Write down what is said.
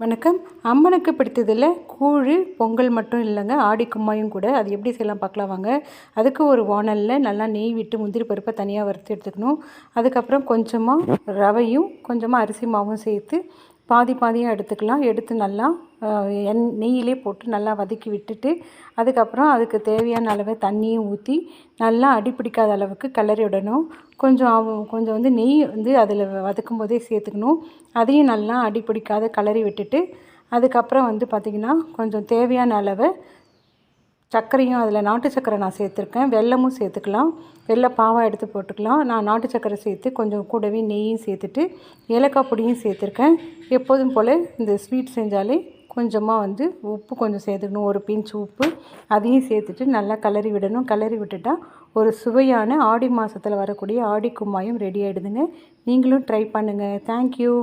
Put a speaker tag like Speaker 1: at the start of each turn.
Speaker 1: வணக்கம். அம்மனுக்கு பிடித்ததில் கூழ் பொங்கல் மட்டும் இல்லைங்க, ஆடி கும்மாயும் கூட. அது எப்படி செய்யலாம் பார்க்கலாம் வாங்க. அதுக்கு ஒரு வாணலில் நல்லா நெய் விட்டு முந்திரி பருப்பை தனியாக வறுத்து எடுத்துக்கணும். அதுக்கப்புறம் கொஞ்சமாக ரவையும் கொஞ்சமாக அரிசி மாவும் சேர்த்து பாதி பாதியாக எடுத்துக்கலாம். எடுத்து நல்லா நெய்யிலே போட்டு நல்லா வதக்கி விட்டுட்டு, அதுக்கப்புறம் அதுக்கு தேவையான அளவு தண்ணியும் ஊற்றி நல்லா அடிப்பிடிக்காத அளவுக்கு கிளறி விடணும். கொஞ்சம் நெய் அதில் வதக்கும் போதே சேர்த்துக்கணும். அதையும் நல்லா அடிப்பிடிக்காத கிளறி விட்டுட்டு, அதுக்கப்புறம் பார்த்திங்கன்னா கொஞ்சம் தேவையான அளவு சர்க்கரையும் அதில் நாட்டு சர்க்கரை நான் சேர்த்துருக்கேன். வெல்லமும் சேர்த்துக்கலாம். வெல்ல பாவாக எடுத்து போட்டுக்கலாம். நான் நாட்டு சர்க்கரை சேர்த்து கொஞ்சம் கூடவே நெய்யும் சேர்த்துட்டு ஏலக்காய் பொடியும் சேர்த்துருக்கேன். எப்போதும் போல் இந்த ஸ்வீட் செஞ்சாலே கொஞ்சமாக உப்பு கொஞ்சம் சேர்த்துக்கணும். ஒரு பிஞ்ச் உப்பு அதையும் சேர்த்துட்டு நல்லா கிளறி விடணும். கிளறி விட்டுட்டால் ஒரு சுவையான ஆடி மாதத்தில் வரக்கூடிய ஆடி கும்மாயம் ரெடி ஆகிடுதுங்க. நீங்களும் ட்ரை பண்ணுங்கள். தேங்க்யூ.